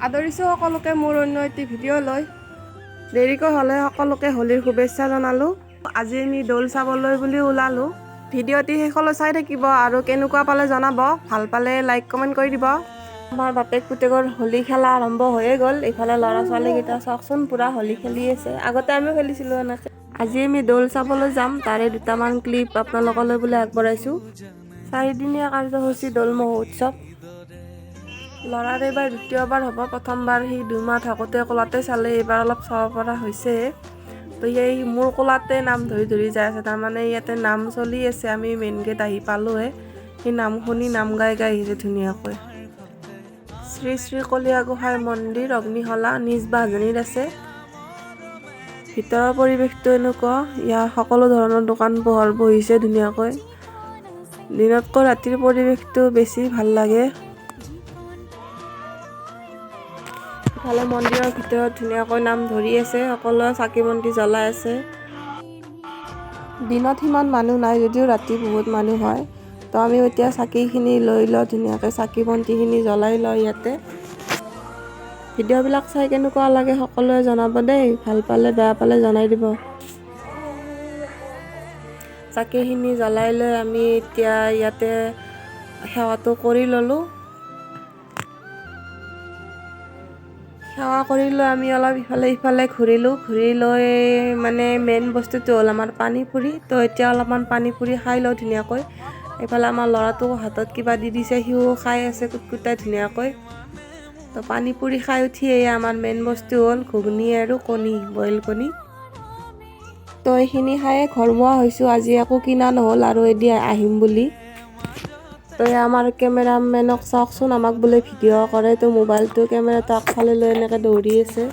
আদৰিছোঁ সকলোকে মোৰ অন্য এটি ভিডিঅ' লৈ। দেৰিকৈ হ'লে সকলোকে হোলীৰ শুভেচ্ছা জনালোঁ। আজি আমি দৌল চাবলৈ বুলি ওলালোঁ। ভিডিঅ'টি শেষলৈ চাই থাকিব আৰু কেনেকুৱা পালে জনাব। ভাল পালে লাইক কমেণ্ট কৰি দিব। আমাৰ বাপেক পুতেকৰ হোলী খেলা আৰম্ভ হৈয়ে গ'ল। এইফালে ল'ৰা ছোৱালীকেইটা চাওকচোন পূৰা হোলী খেলি আছে। আগতে আমিও খেলিছিলোঁ এনেকৈ। আজি আমি দৌল চাবলৈ যাম, তাৰে দুটামান ক্লিপ আপোনালোকলৈ বুলি আগবঢ়াইছোঁ। 4দিনীয়া কাৰ্যসূচী দৌল মহোৎসৱ। ল'ৰাৰ এইবাৰ দ্বিতীয়বাৰ হ'ব, প্ৰথমবাৰ সি 2 মাহ থাকোঁতে কোলাতে চালে, এইবাৰ অলপ চাব পৰা হৈছে। তো সেই মোৰ কোলাতে নাম ধৰি ধৰি যাই আছে, তাৰমানে ইয়াতে নাম চলি আছে। আমি মেইন গেট আহি পালোঁহে। সি নাম শুনি নাম গাই গাই আহিছে ধুনীয়াকৈ। শ্ৰী শ্ৰী কলীয়া গোঁসাই মন্দিৰ অগ্নিশলা নিজ বাহজনীত আছে। ভিতৰৰ পৰিৱেশটো এনেকুৱা, ইয়াৰ সকলো ধৰণৰ দোকান পোহাৰ বহিছে ধুনীয়াকৈ। দিনতকৈ ৰাতিৰ পৰিৱেশটো বেছি ভাল লাগে। ইফালে মন্দিৰৰ ভিতৰত ধুনীয়াকৈ নাম ধৰি আছে, সকলোৱে চাকি বন্তি জ্বলাই আছে। দিনত সিমান মানুহ নাই যদিও ৰাতি বহুত মানুহ হয়। তো আমি এতিয়া চাকিখিনি লৈ লওঁ, ধুনীয়াকৈ চাকি বন্তিখিনি জ্বলাই লওঁ ইয়াতে। ভিডিঅ'বিলাক চাই কেনেকুৱা লাগে সকলোৱে জনাব দেই। ভাল পালে বেয়া পালে জনাই দিব। চাকিখিনি জ্বলাই লৈ আমি এতিয়া ইয়াতে সেৱাটো কৰি ল'লোঁ। সেৱা কৰি লৈ আমি অলপ ইফালে সিফালে ঘূৰিলোঁ। ঘূৰি লৈ মানে মেইন বস্তুটো হ'ল আমাৰ পানী পুৰি। তো এতিয়া অলপমান পানী পুৰি খাই লওঁ ধুনীয়াকৈ। এইফালে আমাৰ ল'ৰাটো হাতত কিবা দি দিছে, সিও খাই আছে কুটকুটাই ধুনীয়াকৈ। তো পানী পুৰি খাই উঠিয়ে আমাৰ মেইন বস্তু হ'ল ঘুগুনি আৰু কণী, বইল কণী। তো এইখিনি খায়ে ঘৰমুৱা হৈছোঁ। আজি একো কিনা নহ'ল আৰু এদিন আহিম বুলি। তো আমাৰ কেমেৰামেনক চাওকচোন, আমাক বোলে ভিডিঅ' কৰে। তো মোবাইলটো কেমেৰাটো আগফালে লৈ এনেকৈ দৌৰি আছে।